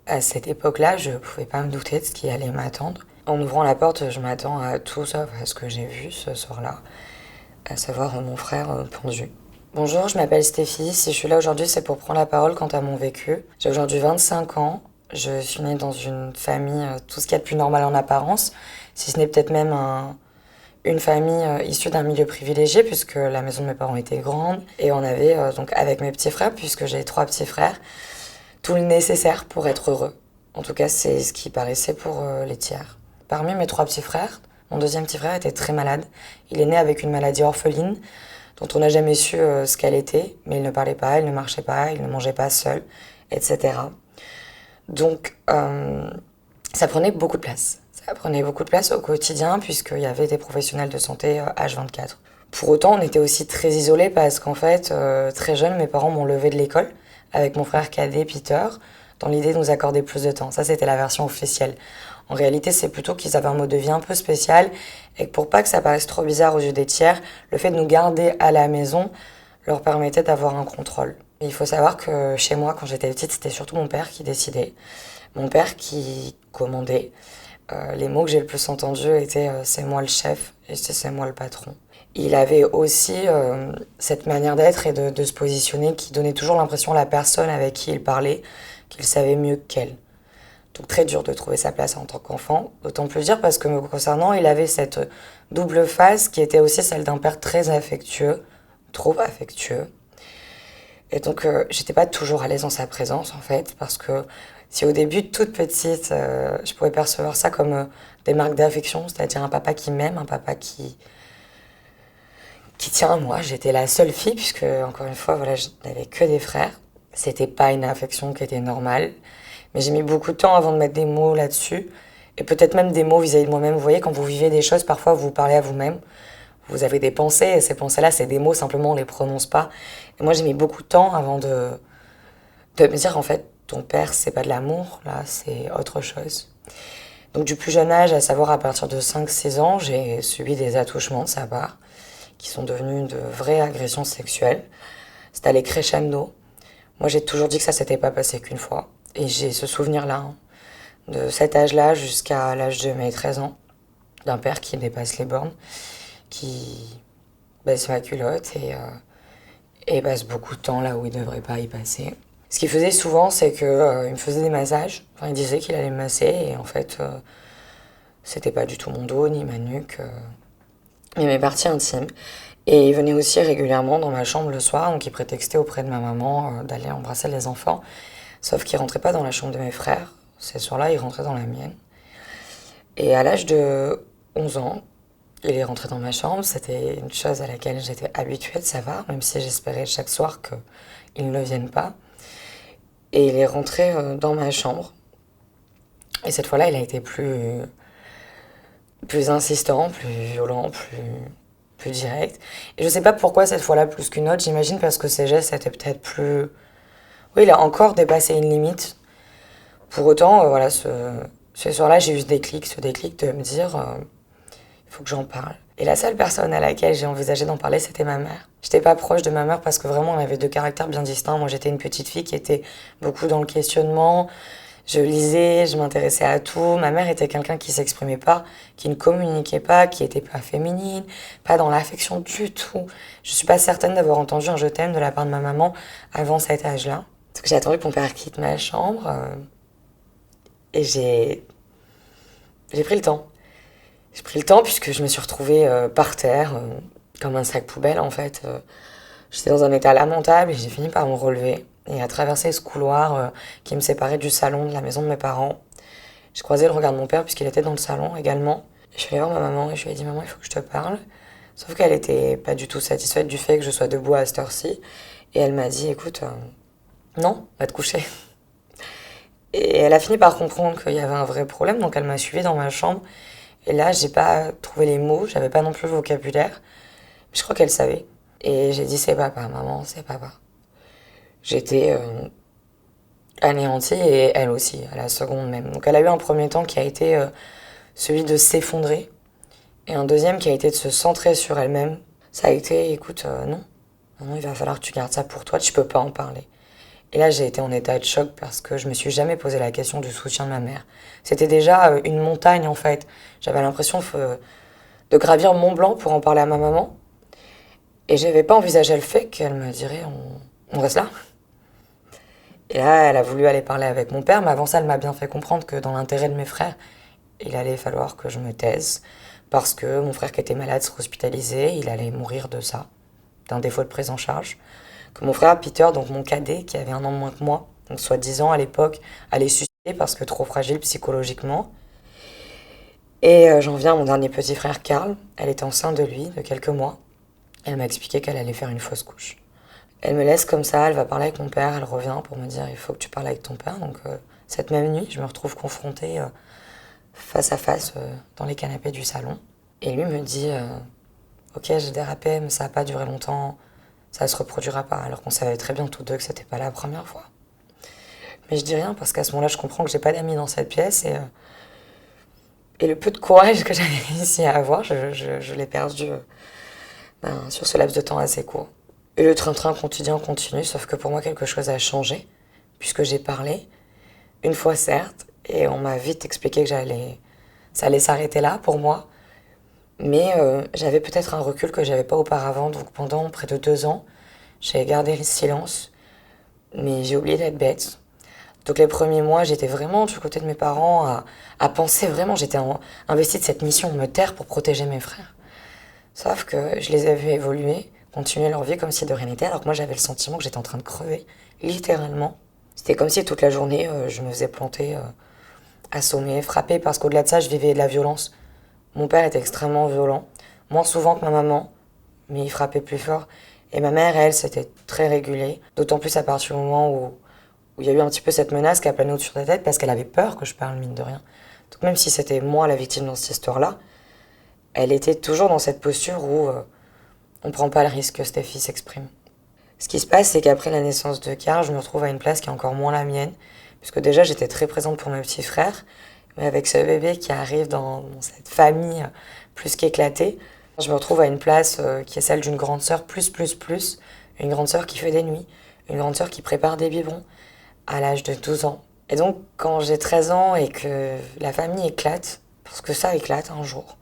À cette époque-là, je pouvais pas me douter de ce qui allait m'attendre. En ouvrant la porte, je m'attends à tout sauf à ce que j'ai vu ce soir-là, à savoir mon frère pendu. Bonjour, je m'appelle Stéphie. Si je suis là aujourd'hui, c'est pour prendre la parole quant à mon vécu. J'ai aujourd'hui 25 ans. Je suis née dans une famille, tout ce qu'il y a de plus normal en apparence, si ce n'est peut-être même une famille issue d'un milieu privilégié, puisque la maison de mes parents était grande. Et on avait, donc avec mes petits frères, puisque j'ai 3 petits frères, tout le nécessaire pour être heureux. En tout cas, c'est ce qui paraissait pour les tiers. Parmi mes 3 petits frères, mon deuxième petit frère était très malade. Il est né avec une maladie orpheline dont on n'a jamais su ce qu'elle était, mais il ne parlait pas, il ne marchait pas, il ne mangeait pas seul, etc. Donc, ça prenait beaucoup de place. Ça prenait beaucoup de place au quotidien puisqu'il y avait des professionnels de santé H24. Pour autant, on était aussi très isolés parce qu'en fait, très jeune, mes parents m'ont levé de l'école avec mon frère cadet Peter dans l'idée de nous accorder plus de temps. Ça, c'était la version officielle. En réalité, c'est plutôt qu'ils avaient un mode de vie un peu spécial et que pour pas que ça paraisse trop bizarre aux yeux des tiers, le fait de nous garder à la maison leur permettait d'avoir un contrôle. Et il faut savoir que chez moi, quand j'étais petite, c'était surtout mon père qui décidait. Mon père qui commandait. Les mots que j'ai le plus entendus étaient c'est moi le chef et c'est moi le patron. Il avait aussi cette manière d'être et de se positionner qui donnait toujours l'impression à la personne avec qui il parlait qu'il savait mieux qu'elle. Donc très dur de trouver sa place en tant qu'enfant, d'autant plus dire parce que me concernant, il avait cette double face qui était aussi celle d'un père très affectueux, trop affectueux. Et donc j'étais pas toujours à l'aise en sa présence en fait, parce que si au début, toute petite, je pouvais percevoir ça comme des marques d'affection, c'est-à-dire un papa qui m'aime, un papa qui tient à moi. J'étais la seule fille, puisque, encore une fois, voilà, je n'avais que des frères. C'était pas une affection qui était normale. Mais j'ai mis beaucoup de temps avant de mettre des mots là-dessus. Et peut-être même des mots vis-à-vis de moi-même. Vous voyez, quand vous vivez des choses, parfois vous parlez à vous-même. Vous avez des pensées, et ces pensées-là, c'est des mots, simplement on les prononce pas. Et moi, j'ai mis beaucoup de temps avant de me dire, en fait, ton père, c'est pas de l'amour, là, c'est autre chose. Donc, du plus jeune âge, à savoir à partir de 5-6 ans, j'ai subi des attouchements de sa part, qui sont devenus de vraies agressions sexuelles. C'est allé crescendo. Moi, j'ai toujours dit que ça s'était pas passé qu'une fois. Et j'ai ce souvenir-là, hein, de cet âge-là jusqu'à l'âge de mes 13 ans, d'un père qui dépasse les bornes, qui baisse ma culotte et passe beaucoup de temps là où il devrait pas y passer. Ce qu'il faisait souvent, c'est qu'il me faisait des massages. Enfin, il disait qu'il allait me masser et en fait, c'était pas du tout mon dos ni ma nuque, mais mes parties intimes. Et il venait aussi régulièrement dans ma chambre le soir, donc il prétextait auprès de ma maman d'aller embrasser les enfants. Sauf qu'il rentrait pas dans la chambre de mes frères. Ces soirs-là, il rentrait dans la mienne. Et à l'âge de 11 ans, il est rentré dans ma chambre. C'était une chose à laquelle j'étais habituée de savoir, même si j'espérais chaque soir qu'il ne vienne pas. Et il est rentré dans ma chambre. Et cette fois-là, il a été plus insistant, plus violent, plus direct. Et je sais pas pourquoi cette fois-là plus qu'une autre. J'imagine parce que ses gestes étaient peut-être plus... Oui, il a encore dépassé une limite. Pour autant, voilà, ce soir-là, j'ai eu ce déclic de me dire, il faut que j'en parle. Et la seule personne à laquelle j'ai envisagé d'en parler, c'était ma mère. J'étais pas proche de ma mère parce que vraiment, on avait deux caractères bien distincts. Moi, j'étais une petite fille qui était beaucoup dans le questionnement. Je lisais, je m'intéressais à tout. Ma mère était quelqu'un qui s'exprimait pas, qui ne communiquait pas, qui était pas féminine, pas dans l'affection du tout. Je suis pas certaine d'avoir entendu un je t'aime de la part de ma maman avant cet âge-là. Parce que j'ai attendu que mon père quitte ma chambre et j'ai pris le temps. J'ai pris le temps puisque je me suis retrouvée par terre, comme un sac poubelle en fait. J'étais dans un état lamentable et j'ai fini par me relever et à traverser ce couloir qui me séparait du salon de la maison de mes parents. J'ai croisé le regard de mon père puisqu'il était dans le salon également. Je suis allée voir ma maman et je lui ai dit maman, il faut que je te parle. Sauf qu'elle était pas du tout satisfaite du fait que je sois debout à cette heure-ci. Et elle m'a dit écoute, non, va te coucher. Et elle a fini par comprendre qu'il y avait un vrai problème, donc elle m'a suivie dans ma chambre. Et là, j'ai pas trouvé les mots, j'avais pas non plus le vocabulaire. Mais je crois qu'elle savait. Et j'ai dit c'est papa, maman, c'est papa. J'étais anéantie et elle aussi, à la seconde même. Donc elle a eu un premier temps qui a été celui de s'effondrer et un deuxième qui a été de se centrer sur elle-même. Ça a été, écoute, non, non, il va falloir que tu gardes ça pour toi, tu peux pas en parler. Et là, j'ai été en état de choc parce que je me suis jamais posé la question du soutien de ma mère. C'était déjà une montagne en fait. J'avais l'impression de gravir Mont Blanc pour en parler à ma maman. Et j'avais pas envisagé le fait qu'elle me dirait on reste là. Et là, elle a voulu aller parler avec mon père, mais avant ça, elle m'a bien fait comprendre que dans l'intérêt de mes frères, il allait falloir que je me taise parce que mon frère qui était malade serait hospitalisé, il allait mourir de ça, d'un défaut de prise en charge. Que mon frère Peter, donc mon cadet, qui avait un an de moins que moi, donc soit 10 ans à l'époque, allait se suicider parce que trop fragile psychologiquement. Et j'en viens à mon dernier petit frère Karl. Elle était enceinte de lui, de quelques mois. Elle m'a expliqué qu'elle allait faire une fausse couche. Elle me laisse comme ça, elle va parler avec mon père, elle revient pour me dire il faut que tu parles avec ton père. Donc cette même nuit, je me retrouve confrontée face à face dans les canapés du salon. Et lui me dit ok, j'ai dérapé, mais ça n'a pas duré longtemps, ça ne se reproduira pas. Alors qu'on savait très bien tous deux que c'était pas la première fois. Mais je dis rien parce qu'à ce moment-là, je comprends que j'ai pas d'amis dans cette pièce et le peu de courage que j'avais réussi à avoir, je l'ai perdu sur ce laps de temps assez court. Et le train-train quotidien continue, sauf que pour moi, quelque chose a changé, puisque j'ai parlé, une fois certes, et on m'a vite expliqué que ça allait s'arrêter là pour moi, mais j'avais peut-être un recul que j'avais pas auparavant, donc pendant près de 2 ans, j'ai gardé le silence, mais j'ai oublié d'être bête. Donc les premiers mois, j'étais vraiment du côté de mes parents, à penser vraiment, j'étais investie de cette mission de me taire pour protéger mes frères. Sauf que je les ai vus évoluer, continuer leur vie comme si de rien n'était, alors que moi j'avais le sentiment que j'étais en train de crever, littéralement. C'était comme si toute la journée, je me faisais planter, assommer, frapper, parce qu'au-delà de ça, je vivais de la violence. Mon père était extrêmement violent, moins souvent que ma maman, mais il frappait plus fort. Et ma mère, elle, c'était très régulé, d'autant plus à partir du moment où il y a eu un petit peu cette menace qui a plané au-dessus de la tête, parce qu'elle avait peur que je parle, mine de rien. Donc même si c'était moi la victime dans cette histoire-là, elle était toujours dans cette posture où on ne prend pas le risque que Steffi s'exprime. Ce qui se passe, c'est qu'après la naissance de Karl, je me retrouve à une place qui est encore moins la mienne, puisque déjà j'étais très présente pour mes petits frères, mais avec ce bébé qui arrive dans cette famille plus qu'éclatée, je me retrouve à une place qui est celle d'une grande sœur plus, une grande sœur qui fait des nuits, une grande sœur qui prépare des biberons à l'âge de 12 ans. Et donc quand j'ai 13 ans et que la famille éclate, parce que ça éclate un jour,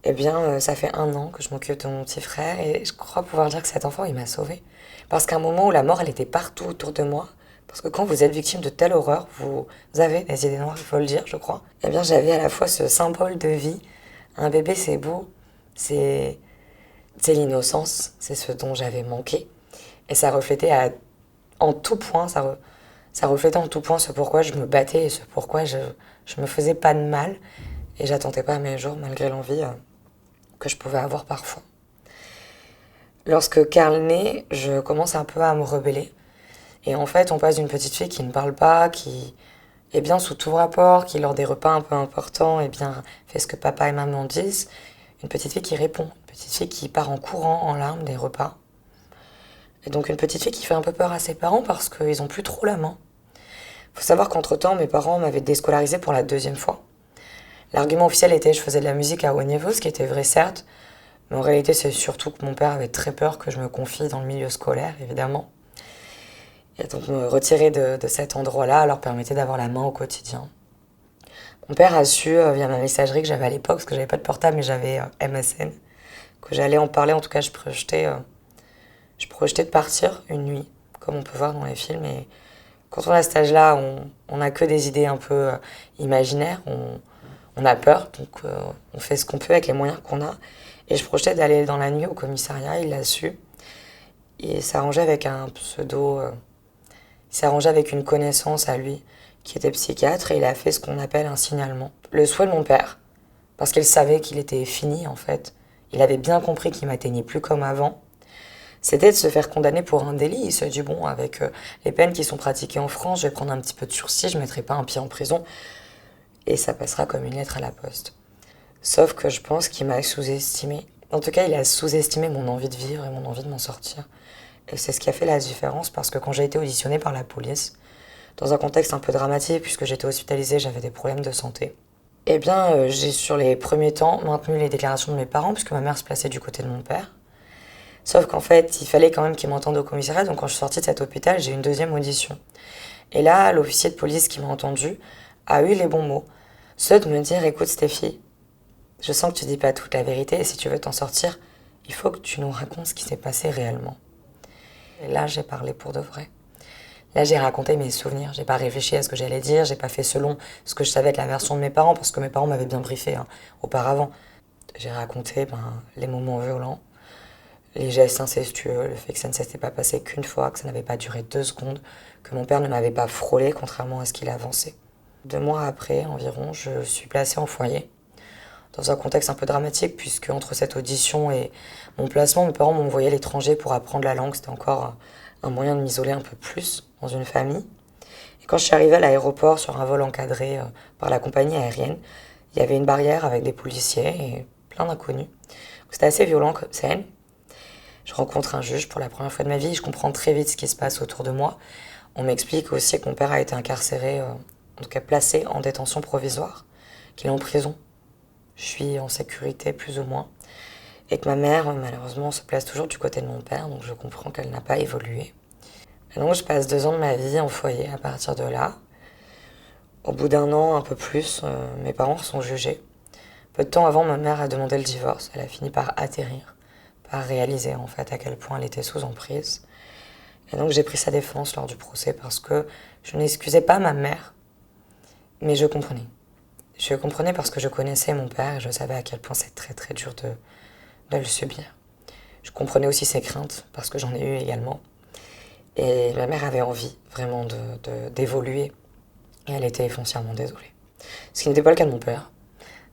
eh bien, ça fait 1 an que je m'occupe de mon petit frère et je crois pouvoir dire que cet enfant, il m'a sauvée. Parce qu'à un moment où la mort, elle était partout autour de moi, parce que quand vous êtes victime de telle horreur, vous avez des idées noires, il faut le dire, je crois. Eh bien, j'avais à la fois ce symbole de vie. Un bébé, c'est beau, c'est l'innocence, c'est ce dont j'avais manqué. Et ça reflétait en tout point, ça reflétait en tout point ce pourquoi je me battais et ce pourquoi je me faisais pas de mal. Et j'attendais pas mes jours, malgré l'envie que je pouvais avoir parfois. Lorsque Karl naît, je commence un peu à me rebeller. Et en fait, on passe d'une petite fille qui ne parle pas, qui est bien sous tout rapport, qui lors des repas un peu importants, eh bien, fait ce que papa et maman disent. Une petite fille qui répond, une petite fille qui part en courant, en larmes des repas. Et donc une petite fille qui fait un peu peur à ses parents parce qu'ils n'ont plus trop la main. Faut savoir qu'entre-temps, mes parents m'avaient déscolarisée pour la 2e fois. L'argument officiel était que je faisais de la musique à haut niveau, ce qui était vrai certes, mais en réalité c'est surtout que mon père avait très peur que je me confie dans le milieu scolaire, évidemment. Et donc me retirer de cet endroit-là leur permettait d'avoir la main au quotidien. Mon père a su, via ma messagerie que j'avais à l'époque, parce que j'avais pas de portable mais j'avais MSN, que j'allais en parler, en tout cas je projetais de partir une nuit, comme on peut voir dans les films. Et quand on est à cet âge-là, on n'a que des idées un peu imaginaires, on a peur, donc on fait ce qu'on peut avec les moyens qu'on a. Et je projetais d'aller dans la nuit au commissariat, il l'a su. Il s'arrangeait avec un pseudo... il s'arrangeait avec une connaissance à lui qui était psychiatre et il a fait ce qu'on appelle un signalement. Le souhait de mon père, parce qu'il savait qu'il était fini en fait, il avait bien compris qu'il m'atteignait plus comme avant, c'était de se faire condamner pour un délit. Il se dit bon, avec les peines qui sont pratiquées en France, je vais prendre un petit peu de sursis, je ne mettrai pas un pied en prison. Et ça passera comme une lettre à la poste. Sauf que je pense qu'il m'a sous-estimé. En tout cas, il a sous-estimé mon envie de vivre et mon envie de m'en sortir. Et c'est ce qui a fait la différence, parce que quand j'ai été auditionnée par la police, dans un contexte un peu dramatique, puisque j'étais hospitalisée, j'avais des problèmes de santé, eh bien, j'ai sur les premiers temps maintenu les déclarations de mes parents, puisque ma mère se plaçait du côté de mon père. Sauf qu'en fait, il fallait quand même qu'il m'entende au commissariat, donc quand je suis sortie de cet hôpital, j'ai eu une deuxième audition. Et là, l'officier de police qui m'a entendu a eu les bons mots. Ceux de me dire, écoute Stéphie, je sens que tu dis pas toute la vérité et si tu veux t'en sortir, il faut que tu nous racontes ce qui s'est passé réellement. Et là, j'ai parlé pour de vrai. Là, j'ai raconté mes souvenirs. J'ai pas réfléchi à ce que j'allais dire. J'ai pas fait selon ce que je savais être la version de mes parents, parce que mes parents m'avaient bien briefé auparavant. J'ai raconté les moments violents, les gestes incestueux, le fait que ça ne s'était pas passé qu'une fois, que ça n'avait pas duré 2 secondes, que mon père ne m'avait pas frôlé, contrairement à ce qu'il avançait. 2 mois après, environ, je suis placée en foyer, dans un contexte un peu dramatique, puisque entre cette audition et mon placement, mes parents m'ont envoyé à l'étranger pour apprendre la langue. C'était encore un moyen de m'isoler un peu plus dans une famille. Et quand je suis arrivée à l'aéroport sur un vol encadré par la compagnie aérienne, il y avait une barrière avec des policiers et plein d'inconnus. C'était assez violent comme scène. Je rencontre un juge pour la première fois de ma vie, je comprends très vite ce qui se passe autour de moi. On m'explique aussi que mon père a été incarcéré, en tout cas placé en détention provisoire, qu'il est en prison. Je suis en sécurité plus ou moins. Et que ma mère, malheureusement, se place toujours du côté de mon père, donc je comprends qu'elle n'a pas évolué. Et donc je passe 2 ans de ma vie en foyer à partir de là. Au bout d'1 an, un peu plus, mes parents sont jugés. Peu de temps avant, ma mère a demandé le divorce. Elle a fini par atterrir, par réaliser en fait à quel point elle était sous emprise. Et donc j'ai pris sa défense lors du procès parce que je n'excusais pas ma mère, mais je comprenais. Je comprenais parce que je connaissais mon père et je savais à quel point c'est très très dur de le subir. Je comprenais aussi ses craintes parce que j'en ai eu également. Et ma mère avait envie vraiment d'évoluer et elle était foncièrement désolée. Ce qui n'était pas le cas de mon père.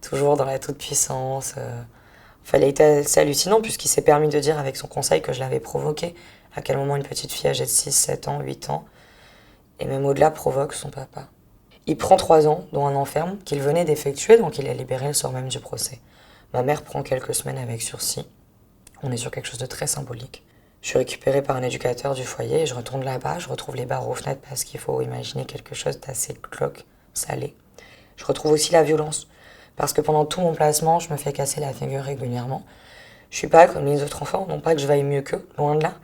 Toujours dans la toute-puissance. Enfin, il a été assez hallucinant puisqu'il s'est permis de dire avec son conseil que je l'avais provoqué. À quel moment une petite fille âgée de 6, 7 ans, 8 ans, et même au-delà, provoque son papa. Il prend 3 ans, dont un enferme, qu'il venait d'effectuer, donc il est libéré le soir même du procès. Ma mère prend quelques semaines avec sursis. On est sur quelque chose de très symbolique. Je suis récupérée par un éducateur du foyer et je retourne là-bas. Je retrouve les barreaux aux fenêtres parce qu'il faut imaginer quelque chose d'assez glauque, salé. Je retrouve aussi la violence parce que pendant tout mon placement, je me fais casser la figure régulièrement. Je suis pas comme les autres enfants, non pas que je vaille mieux qu'eux, loin de là.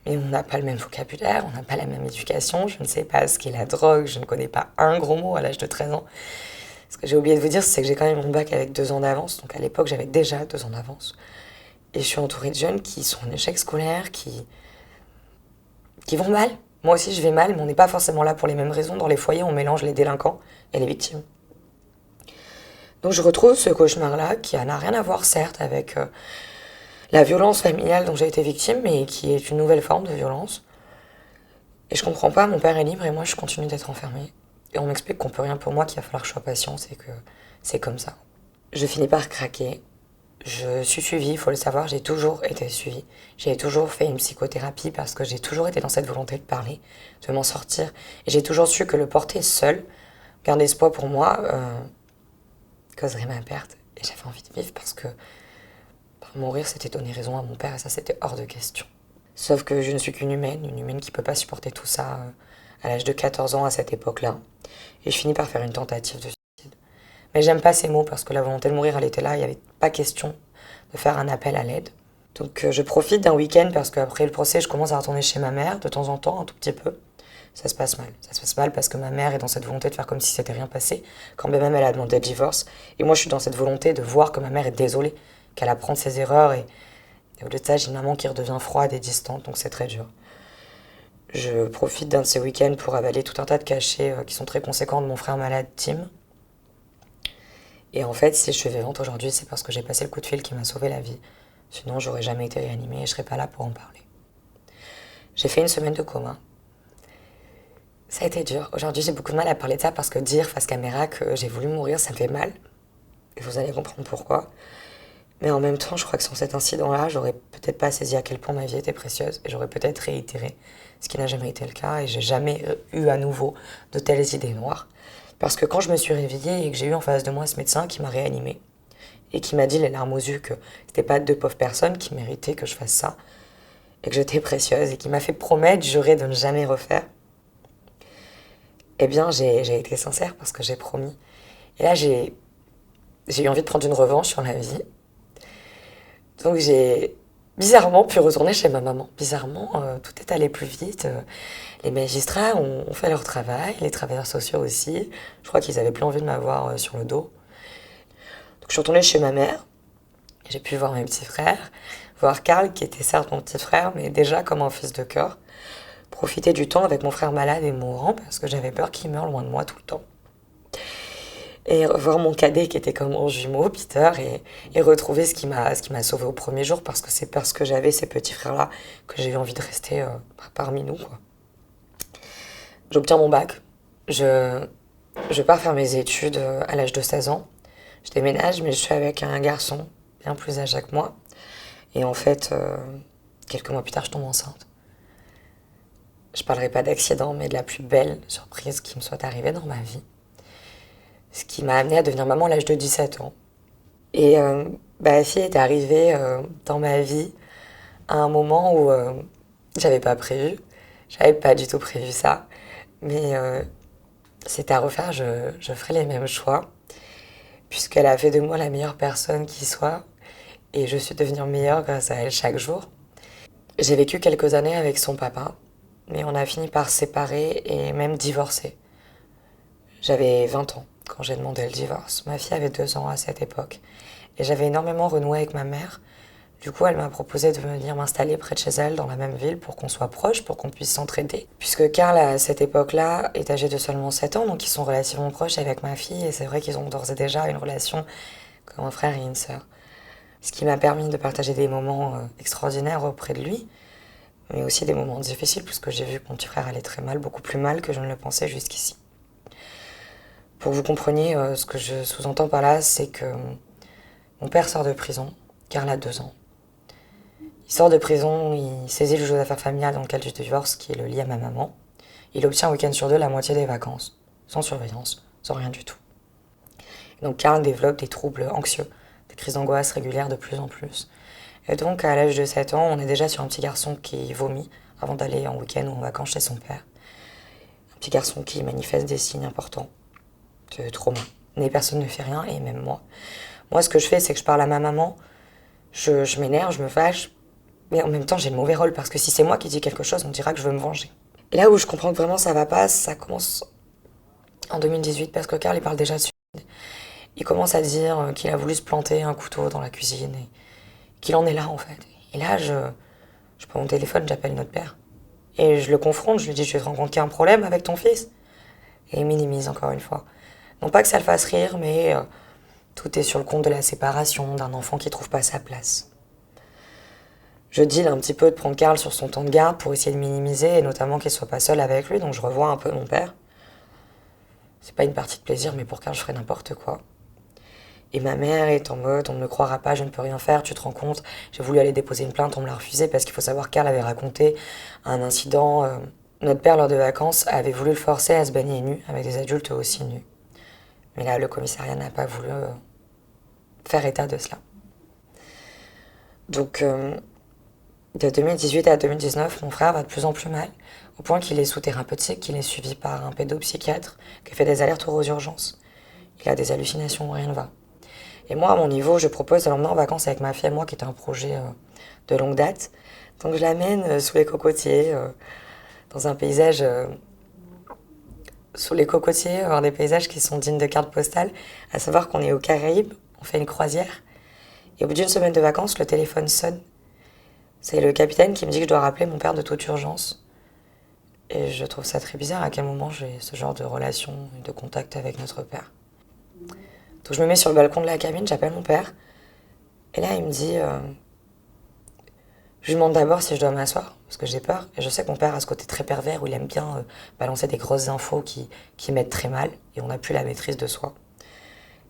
Mais on n'a pas le même vocabulaire, on n'a pas la même éducation. Je ne sais pas ce qu'est la drogue, je ne connais pas un gros mot à l'âge de 13 ans. Ce que j'ai oublié de vous dire, c'est que j'ai quand même mon bac avec 2 ans d'avance. Donc à l'époque, j'avais déjà 2 ans d'avance. Et je suis entourée de jeunes qui sont en échec scolaire, qui vont mal. Moi aussi, je vais mal, mais on n'est pas forcément là pour les mêmes raisons. Dans les foyers, on mélange les délinquants et les victimes. Donc je retrouve ce cauchemar-là, qui n'a rien à voir, certes, avec la violence familiale dont j'ai été victime, mais qui est une nouvelle forme de violence. Et je comprends pas, mon père est libre et moi, je continue d'être enfermée. Et on m'explique qu'on peut rien pour moi, qu'il va falloir que je sois patiente et que c'est comme ça. Je finis par craquer. Je suis suivie, il faut le savoir, j'ai toujours été suivie. J'ai toujours fait une psychothérapie parce que j'ai toujours été dans cette volonté de parler, de m'en sortir. Et j'ai toujours su que le porter seul, garder ce poids pour moi, causerait ma perte. Et j'avais envie de vivre parce que mourir, c'était donner raison à mon père et ça, c'était hors de question. Sauf que je ne suis qu'une humaine qui peut pas supporter tout ça à l'âge de 14 ans à cette époque-là. Et je finis par faire une tentative de suicide. Mais j'aime pas ces mots parce que la volonté de mourir, elle était là, il n'y avait pas question de faire un appel à l'aide. Donc je profite d'un week-end parce qu'après le procès, je commence à retourner chez ma mère de temps en temps, un tout petit peu. Ça se passe mal. Ça se passe mal parce que ma mère est dans cette volonté de faire comme si c'était rien passé, quand bien même elle a demandé le divorce. Et moi, je suis dans cette volonté de voir que ma mère est désolée, qu'elle apprend de ses erreurs. Et au lieu de ça, j'ai une maman qui redevient froide et distante, donc c'est très dur. Je profite d'un de ces week-ends pour avaler tout un tas de cachets qui sont très conséquents de mon frère malade, Tim. Et en fait, si je suis vivante aujourd'hui, c'est parce que j'ai passé le coup de fil qui m'a sauvé la vie. Sinon, j'aurais jamais été réanimée et je serais pas là pour en parler. J'ai fait une semaine de coma. Ça a été dur. Aujourd'hui, j'ai beaucoup de mal à parler de ça parce que dire face caméra que j'ai voulu mourir, ça me fait mal. Et vous allez comprendre pourquoi. Mais en même temps, je crois que sans cet incident-là, j'aurais peut-être pas saisi à quel point ma vie était précieuse et j'aurais peut-être réitéré, ce qui n'a jamais été le cas et j'ai jamais eu à nouveau de telles idées noires. Parce que quand je me suis réveillée et que j'ai eu en face de moi ce médecin qui m'a réanimée et qui m'a dit les larmes aux yeux que c'était pas 2 pauvres personnes qui méritaient que je fasse ça et que j'étais précieuse et qui m'a fait promettre, jurer de ne jamais refaire, eh bien j'ai été sincère parce que j'ai promis. Et là j'ai eu envie de prendre une revanche sur la vie. Donc j'ai bizarrement pu retourner chez ma maman. Bizarrement, tout est allé plus vite. Les magistrats ont fait leur travail, les travailleurs sociaux aussi. Je crois qu'ils avaient plus envie de m'avoir sur le dos. Donc je suis retournée chez ma mère. J'ai pu voir mes petits frères, voir Karl, qui était certes mon petit frère, mais déjà comme un fils de cœur. Profiter du temps avec mon frère malade et mourant, parce que j'avais peur qu'il meure loin de moi tout le temps. Et voir mon cadet qui était comme mon jumeau, Peter, et retrouver ce qui m'a sauvé au premier jour, parce que c'est parce que j'avais ces petits frères-là que j'ai eu envie de rester parmi nous, quoi. J'obtiens mon bac. Je pars faire mes études à l'âge de 16 ans. Je déménage, mais je suis avec un garçon bien plus âgé que moi. Et en fait, quelques mois plus tard, je tombe enceinte. Je parlerai pas d'accident, mais de la plus belle surprise qui me soit arrivée dans ma vie. Ce qui m'a amenée à devenir maman à l'âge de 17 ans. Et la fille est arrivée dans ma vie à un moment où j'avais pas prévu. J'avais pas du tout prévu ça. Mais c'était à refaire, je ferai les mêmes choix. Puisqu'elle a fait de moi la meilleure personne qui soit. Et je suis devenue meilleure grâce à elle chaque jour. J'ai vécu quelques années avec son papa. Mais on a fini par se séparer et même divorcer. J'avais 20 ans quand j'ai demandé le divorce. Ma fille avait 2 ans à cette époque. Et j'avais énormément renoué avec ma mère. Du coup, elle m'a proposé de venir m'installer près de chez elle, dans la même ville, pour qu'on soit proches, pour qu'on puisse s'entraider. Puisque Karl, à cette époque-là, est âgé de seulement 7 ans, donc ils sont relativement proches avec ma fille. Et c'est vrai qu'ils ont d'ores et déjà une relation comme un frère et une sœur. Ce qui m'a permis de partager des moments extraordinaires auprès de lui, mais aussi des moments difficiles, puisque j'ai vu que mon petit frère allait très mal, beaucoup plus mal que je ne le pensais jusqu'ici. Pour que vous compreniez ce que je sous-entends par là, c'est que mon père sort de prison, Karl a 2 ans. Il sort de prison, il saisit le jeu d'affaires familiales dans le cadre du divorce qui le lie à ma maman. Il obtient un week-end sur 2 la moitié des vacances, sans surveillance, sans rien du tout. Et donc Karl développe des troubles anxieux, des crises d'angoisse régulières de plus en plus. Et donc à l'âge de 7 ans, on est déjà sur un petit garçon qui vomit avant d'aller en week-end ou en vacances chez son père. Un petit garçon qui manifeste des signes importants de trauma. Mais personne ne fait rien, et même moi. Moi, ce que je fais, c'est que je parle à ma maman, je m'énerve, je me fâche, mais en même temps, j'ai le mauvais rôle, parce que si c'est moi qui dis quelque chose, on dira que je veux me venger. Et là où je comprends que vraiment ça va pas, ça commence en 2018, parce que Karl, il parle déjà de suicide. Il commence à dire qu'il a voulu se planter un couteau dans la cuisine, et qu'il en est là, en fait. Et là, je prends mon téléphone, j'appelle notre père. Et je le confronte, je lui dis, je te rends compte qu'il y a un problème avec ton fils? Et il minimise encore une fois. Non pas que ça le fasse rire, mais tout est sur le compte de la séparation, d'un enfant qui trouve pas sa place. Je deal un petit peu de prendre Karl sur son temps de garde pour essayer de minimiser, et notamment qu'il soit pas seul avec lui, donc je revois un peu mon père. C'est pas une partie de plaisir, mais pour Karl, je ferais n'importe quoi. Et ma mère est en mode, on ne me croira pas, je ne peux rien faire, tu te rends compte? J'ai voulu aller déposer une plainte, on me l'a refusé, parce qu'il faut savoir qu'Karl avait raconté un incident. Notre père, lors de vacances, avait voulu le forcer à se baigner nu, avec des adultes aussi nus. Mais là, le commissariat n'a pas voulu faire état de cela. Donc, de 2018 à 2019, mon frère va de plus en plus mal, au point qu'il est sous thérapeutique, qu'il est suivi par un pédopsychiatre, qui fait des allers-retours aux urgences. Il a des hallucinations, rien ne va. Et moi, à mon niveau, je propose de l'emmener en vacances avec ma fille et moi, qui est un projet de longue date. Donc, je l'amène sous les cocotiers, dans un paysage... sous les cocotiers, voir des paysages qui sont dignes de cartes postales, à savoir qu'on est aux Caraïbes, on fait une croisière. Et au bout d'une semaine de vacances, le téléphone sonne. C'est le capitaine qui me dit que je dois rappeler mon père de toute urgence. Et je trouve ça très bizarre à quel moment j'ai ce genre de relation et de contact avec notre père. Donc je me mets sur le balcon de la cabine, j'appelle mon père. Et là, il me dit... je lui demande d'abord si je dois m'asseoir, parce que j'ai peur. Et je sais que mon père a ce côté très pervers où il aime bien balancer des grosses infos qui mettent très mal. Et on n'a plus la maîtrise de soi.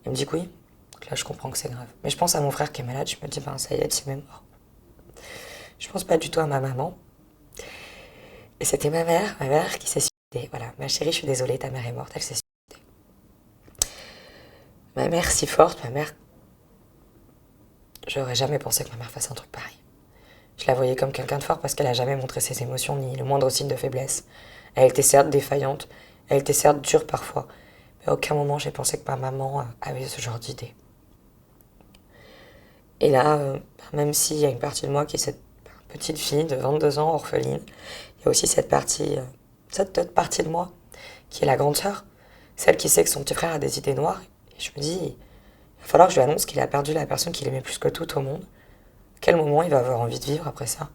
Il me dit que oui. Donc là, je comprends que c'est grave. Mais je pense à mon frère qui est malade. Je me dis, ben ça y est, c'est même mort. Je pense pas du tout à ma maman. Et c'était ma mère qui s'est suicidée. Voilà, ma chérie, je suis désolée, ta mère est morte, elle s'est suicidée. Ma mère si forte, j'aurais jamais pensé que ma mère fasse un truc pareil. Je la voyais comme quelqu'un de fort parce qu'elle a jamais montré ses émotions ni le moindre signe de faiblesse. Elle était certes défaillante, elle était certes dure parfois, mais à aucun moment j'ai pensé que ma maman avait ce genre d'idée. Et là, même s'il y a une partie de moi qui est cette petite fille de 22 ans, orpheline, il y a aussi cette autre partie de moi qui est la grande sœur, celle qui sait que son petit frère a des idées noires. Et je me dis, il va falloir que je lui annonce qu'il a perdu la personne qu'il aimait plus que tout au monde. À quel moment il va avoir envie de vivre après ça?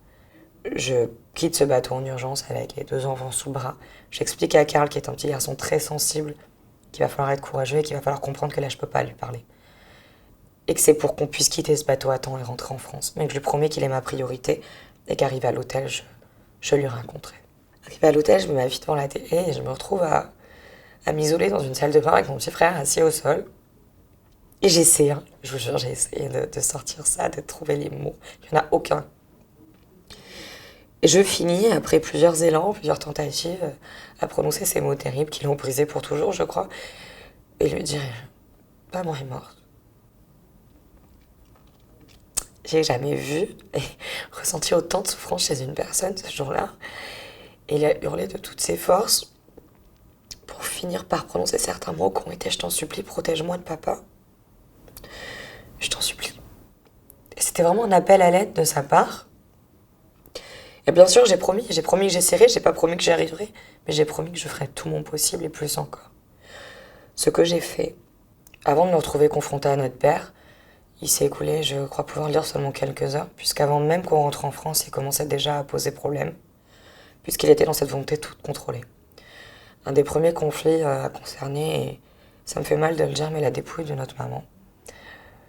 Je quitte ce bateau en urgence avec les 2 enfants sous le bras. J'explique à Karl, qui est un petit garçon très sensible, qu'il va falloir être courageux et qu'il va falloir comprendre que là, je peux pas lui parler. Et que c'est pour qu'on puisse quitter ce bateau à temps et rentrer en France. Mais que je lui promets qu'il est ma priorité et qu'arrivé à l'hôtel, je lui raconterai. Arrivé à l'hôtel, je me mets vite devant la télé et je me retrouve à m'isoler dans une salle de bain avec mon petit frère assis au sol. Et j'essaie, je vous jure, j'ai essayé de sortir ça, de trouver les mots. Il n'y en a aucun. Et je finis, après plusieurs élans, plusieurs tentatives, à prononcer ces mots terribles qui l'ont brisé pour toujours, je crois, et lui dire, maman est morte. J'ai jamais vu et ressenti autant de souffrance chez une personne ce jour-là. Et il a hurlé de toutes ses forces pour finir par prononcer certains mots qui ont été « Je t'en supplie, protège-moi de papa. Je t'en supplie. » Et c'était vraiment un appel à l'aide de sa part. Et bien sûr, j'ai promis que j'essaierai, j'ai pas promis que j'y arriverai, mais j'ai promis que je ferais tout mon possible et plus encore. Ce que j'ai fait, avant de me retrouver confrontée à notre père, il s'est écoulé, je crois pouvoir le dire, seulement quelques heures, puisqu'avant même qu'on rentre en France, il commençait déjà à poser problème, puisqu'il était dans cette volonté de tout contrôler. Un des premiers conflits a concerné, et ça me fait mal de le dire, mais la dépouille de notre maman.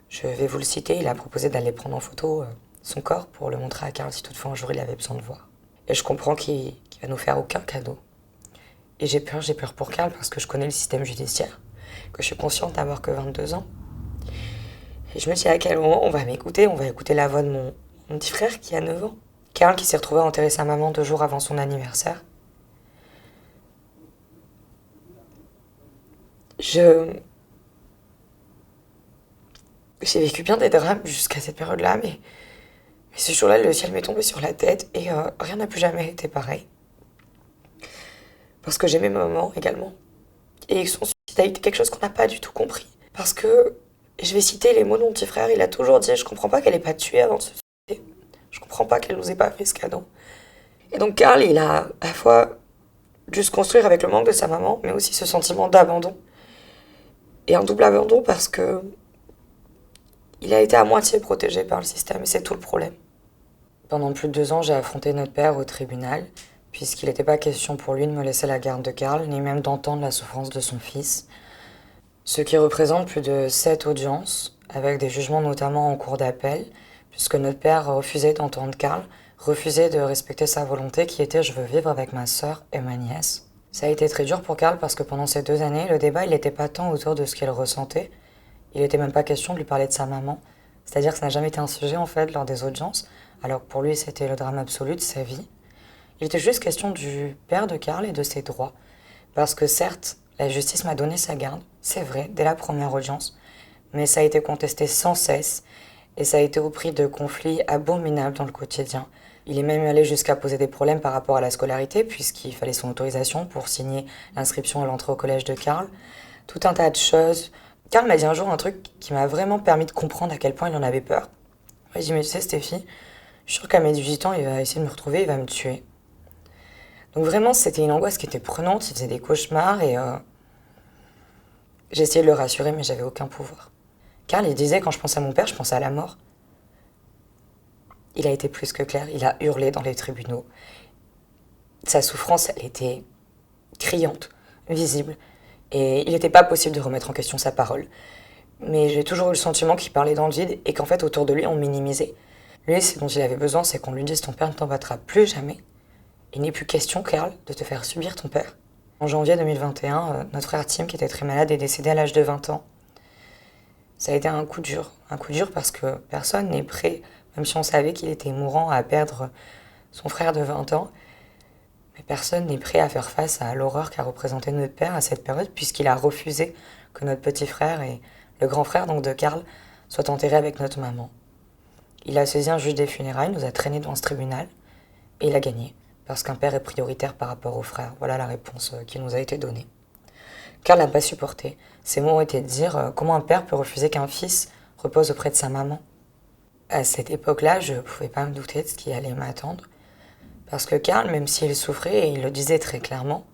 Je vais vous le citer, il a proposé d'aller prendre en photo son corps pour le montrer à Karl si toutefois un jour il avait besoin de voir. Et je comprends qu'il va nous faire aucun cadeau. Et j'ai peur pour Karl parce que je connais le système judiciaire, que je suis consciente d'avoir que 22 ans. Et je me dis à quel moment on va écouter la voix de mon petit frère qui a 9 ans. Karl qui s'est retrouvé à enterrer sa maman 2 jours avant son anniversaire. J'ai vécu bien des drames jusqu'à cette période-là, mais ce jour-là, le ciel m'est tombé sur la tête et rien n'a plus jamais été pareil. Parce que j'aimais ma maman également. Et son suicide a été quelque chose qu'on n'a pas du tout compris. Parce que, je vais citer les mots de mon petit frère, il a toujours dit « Je comprends pas qu'elle ait pas tué avant de se suicider. Je comprends pas qu'elle nous ait pas fait ce cadeau. » Et donc Karl, il a à la fois dû se construire avec le manque de sa maman, mais aussi ce sentiment d'abandon. Et un double abandon parce que il a été à moitié protégé par le système, et c'est tout le problème. Pendant plus de 2 ans, j'ai affronté notre père au tribunal, puisqu'il n'était pas question pour lui de me laisser la garde de Karl, ni même d'entendre la souffrance de son fils. Ce qui représente plus de 7 audiences, avec des jugements notamment en cours d'appel, puisque notre père refusait d'entendre Karl, refusait de respecter sa volonté qui était « je veux vivre avec ma sœur et ma nièce ». Ça a été très dur pour Karl parce que pendant ces 2 années, le débat il n'était pas tant autour de ce qu'il ressentait, il n'était même pas question de lui parler de sa maman. C'est-à-dire que ça n'a jamais été un sujet en fait lors des audiences, alors que pour lui c'était le drame absolu de sa vie. Il était juste question du père de Karl et de ses droits. Parce que certes, la justice m'a donné sa garde, c'est vrai, dès la première audience, mais ça a été contesté sans cesse et ça a été au prix de conflits abominables dans le quotidien. Il est même allé jusqu'à poser des problèmes par rapport à la scolarité, puisqu'il fallait son autorisation pour signer l'inscription à l'entrée au collège de Karl. Tout un tas de choses. Karl m'a dit un jour un truc qui m'a vraiment permis de comprendre à quel point il en avait peur. Il m'a dit « Mais tu sais, Stéphie, je suis sûre qu'à mes 18 ans, il va essayer de me retrouver, il va me tuer. » Donc vraiment, c'était une angoisse qui était prenante, il faisait des cauchemars et j'ai essayé de le rassurer, mais j'avais aucun pouvoir. Karl, il disait « Quand je pense à mon père, je pense à la mort. » Il a été plus que clair, il a hurlé dans les tribunaux. Sa souffrance, elle était criante, visible. Et il n'était pas possible de remettre en question sa parole. Mais j'ai toujours eu le sentiment qu'il parlait dans le vide et qu'en fait, autour de lui, on minimisait. Lui, ce dont il avait besoin, c'est qu'on lui dise « Ton père ne t'en battra plus jamais. Il n'est plus question, Karl, de te faire subir ton père. » En janvier 2021, notre frère Tim, qui était très malade, est décédé à l'âge de 20 ans. Ça a été un coup dur parce que personne n'est prêt, même si on savait qu'il était mourant, à perdre son frère de 20 ans. Mais personne n'est prêt à faire face à l'horreur qu'a représenté notre père à cette période, puisqu'il a refusé que notre petit frère et le grand frère donc de Karl soient enterrés avec notre maman. Il a saisi un juge des funérailles, nous a traînés devant ce tribunal, et il a gagné, parce qu'un père est prioritaire par rapport au frère. Voilà la réponse qui nous a été donnée. Karl n'a pas supporté. Ses mots ont été de dire comment un père peut refuser qu'un fils repose auprès de sa maman. À cette époque-là, je pouvais pas me douter de ce qui allait m'attendre. Parce que Karl, même s'il souffrait, et il le disait très clairement,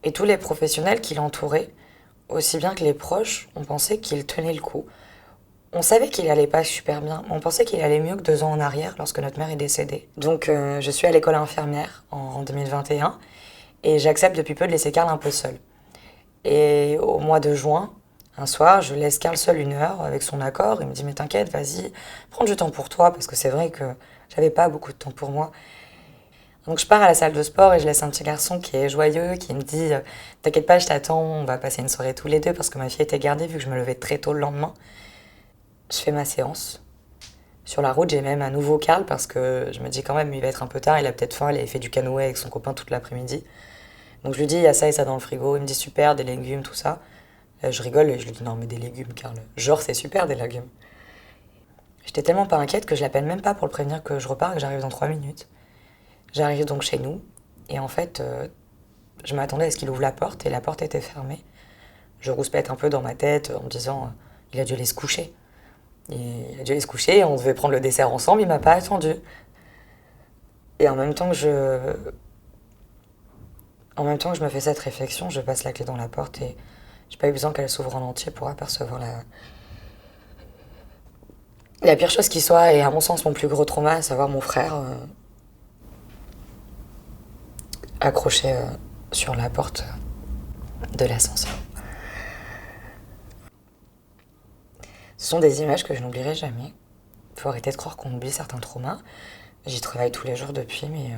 et tous les professionnels qui l'entouraient, aussi bien que les proches, on pensait qu'il tenait le coup. On savait qu'il allait pas super bien, mais on pensait qu'il allait mieux que 2 ans en arrière lorsque notre mère est décédée. Donc je suis à l'école infirmière en 2021 et j'accepte depuis peu de laisser Karl un peu seul. Et au mois de juin, un soir, je laisse Karl seul 1 heure avec son accord. Il me dit mais t'inquiète, vas-y, prends du temps pour toi parce que c'est vrai que j'avais pas beaucoup de temps pour moi. Donc je pars à la salle de sport et je laisse un petit garçon qui est joyeux, qui me dit t'inquiète pas, je t'attends, on va passer une soirée tous les deux parce que ma fille était gardée vu que je me levais très tôt le lendemain. Je fais ma séance. Sur la route, j'ai même un nouveau Karl parce que je me dis quand même, il va être un peu tard, il a peut-être faim, il avait fait du canoë avec son copain toute l'après-midi. Donc je lui dis, il y a ça et ça dans le frigo. Il me dit super, des légumes, tout ça. Je rigole et je lui dis, non mais des légumes, Karl. Genre, c'est super des légumes. J'étais tellement pas inquiète que je l'appelle même pas pour le prévenir que je repars et que j'arrive dans 3 minutes. J'arrive donc chez nous et en fait, je m'attendais à ce qu'il ouvre la porte et la porte était fermée. Je rouspète un peu dans ma tête en me disant, il a dû aller se coucher. Il a dû aller se coucher, on devait prendre le dessert ensemble, il m'a pas attendu. Et en même temps que je me fais cette réflexion, je passe la clé dans la porte et j'ai pas eu besoin qu'elle s'ouvre en entier pour apercevoir la pire chose qui soit, et à mon sens mon plus gros trauma, à savoir mon frère accroché sur la porte de l'ascenseur. Ce sont des images que je n'oublierai jamais. Faut arrêter de croire qu'on oublie certains traumas. J'y travaille tous les jours depuis, mais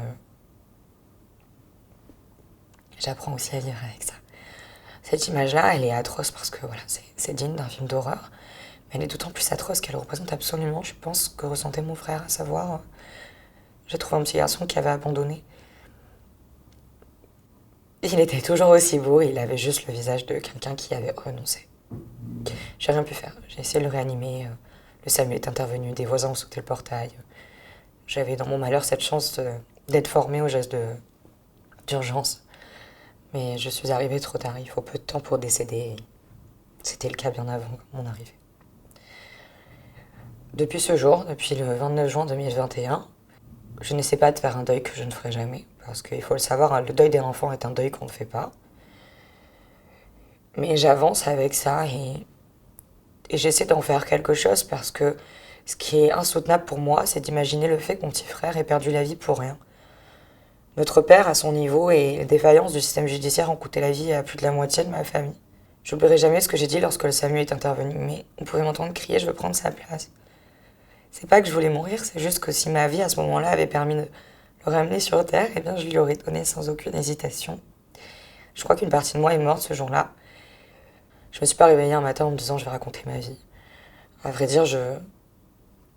j'apprends aussi à vivre avec ça. Cette image-là, elle est atroce parce que voilà, c'est digne d'un film d'horreur. Mais elle est d'autant plus atroce qu'elle représente absolument, je pense, ce que ressentait mon frère, à savoir, j'ai trouvé un petit garçon qui avait abandonné. Il était toujours aussi beau et il avait juste le visage de quelqu'un qui avait renoncé. J'ai rien pu faire. J'ai essayé de le réanimer. Le SAMU est intervenu, des voisins ont sauté le portail. J'avais dans mon malheur cette chance d'être formée au geste d'urgence. Mais je suis arrivée trop tard, il faut peu de temps pour décéder. C'était le cas bien avant mon arrivée. Depuis ce jour, depuis le 29 juin 2021, je n'essaie pas de faire un deuil que je ne ferai jamais. Parce qu'il faut le savoir, hein, le deuil d'un enfant est un deuil qu'on ne fait pas. Mais j'avance avec ça et j'essaie d'en faire quelque chose parce que ce qui est insoutenable pour moi, c'est d'imaginer le fait que mon petit frère ait perdu la vie pour rien. Notre père, à son niveau, et les défaillances du système judiciaire ont coûté la vie à plus de la moitié de ma famille. J'oublierai jamais ce que j'ai dit lorsque le SAMU est intervenu, mais on pouvait m'entendre crier « je veux prendre sa place ». C'est pas que je voulais mourir, c'est juste que si ma vie à ce moment-là avait permis de le ramener sur Terre, eh bien je lui aurais donné sans aucune hésitation. Je crois qu'une partie de moi est morte ce jour-là. Je me suis pas réveillée un matin en me disant je vais raconter ma vie. À vrai dire,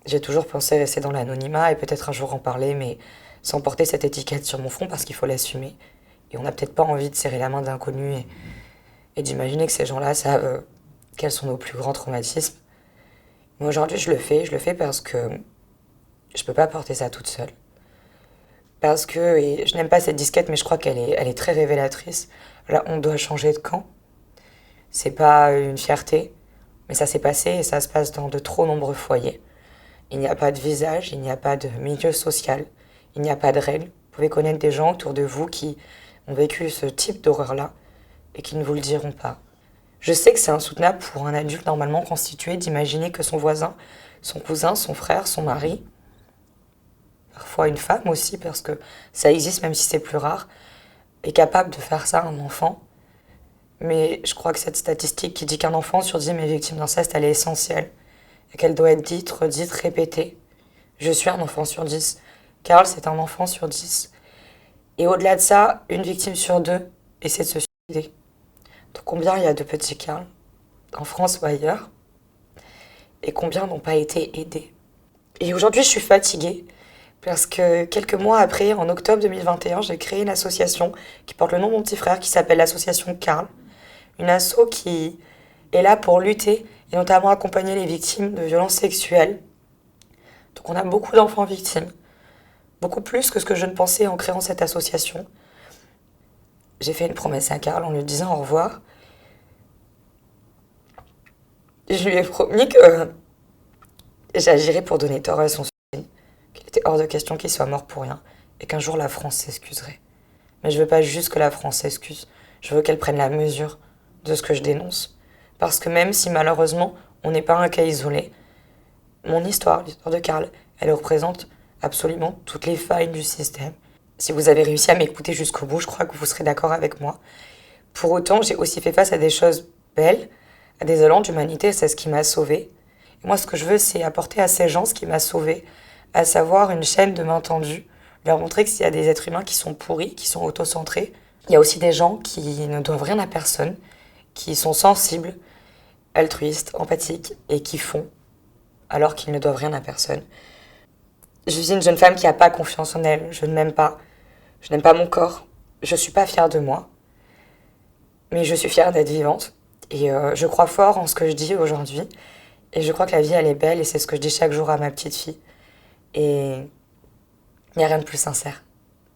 j'ai toujours pensé rester dans l'anonymat et peut-être un jour en parler, mais sans porter cette étiquette sur mon front parce qu'il faut l'assumer. Et on n'a peut-être pas envie de serrer la main d'inconnus et d'imaginer que ces gens-là savent quels sont nos plus grands traumatismes. Mais aujourd'hui, je le fais parce que je peux pas porter ça toute seule. Parce que, et je n'aime pas cette disquette, mais je crois elle est très révélatrice. Là, on doit changer de camp. C'est pas une fierté, mais ça s'est passé et ça se passe dans de trop nombreux foyers. Il n'y a pas de visage, il n'y a pas de milieu social, il n'y a pas de règles. Vous pouvez connaître des gens autour de vous qui ont vécu ce type d'horreur-là et qui ne vous le diront pas. Je sais que c'est insoutenable pour un adulte normalement constitué d'imaginer que son voisin, son cousin, son frère, son mari, parfois une femme aussi, parce que ça existe même si c'est plus rare, est capable de faire ça à un enfant. Mais je crois que cette statistique qui dit qu'un enfant sur 10 est victime d'inceste, elle est essentielle. Et qu'elle doit être dite, redite, répétée. Je suis un enfant sur 10. Karl, c'est un enfant sur 10. Et au-delà de ça, une victime sur 2 essaie de se suicider. Donc combien il y a de petits Karl, en France ou ailleurs, et combien n'ont pas été aidés. Et aujourd'hui, je suis fatiguée, parce que quelques mois après, en octobre 2021, j'ai créé une association qui porte le nom de mon petit frère, qui s'appelle l'association Karl. Une asso qui est là pour lutter et notamment accompagner les victimes de violences sexuelles. Donc on a beaucoup d'enfants victimes, beaucoup plus que ce que je ne pensais en créant cette association. J'ai fait une promesse à Karl en lui disant au revoir. Je lui ai promis que J'agirai pour donner tort à son suicide, qu'il était hors de question qu'il soit mort pour rien, et qu'un jour la France s'excuserait. Mais je veux pas juste que la France s'excuse, je veux qu'elle prenne la mesure de ce que je dénonce. Parce que même si malheureusement on n'est pas un cas isolé, mon histoire, l'histoire de Karl, elle représente absolument toutes les failles du système. Si vous avez réussi à m'écouter jusqu'au bout, je crois que vous serez d'accord avec moi. Pour autant, j'ai aussi fait face à des choses belles, à des élans d'humanité, c'est ce qui m'a sauvée. Et moi, ce que je veux, c'est apporter à ces gens ce qui m'a sauvée, à savoir une chaîne de main tendue, leur montrer que s'il y a des êtres humains qui sont pourris, qui sont autocentrés, il y a aussi des gens qui ne doivent rien à personne, qui sont sensibles, altruistes, empathiques et qui font alors qu'ils ne doivent rien à personne. Je suis une jeune femme qui n'a pas confiance en elle, je ne m'aime pas, je n'aime pas mon corps, je suis pas fière de moi, mais je suis fière d'être vivante et je crois fort en ce que je dis aujourd'hui et je crois que la vie elle est belle et c'est ce que je dis chaque jour à ma petite fille et il n'y a rien de plus sincère.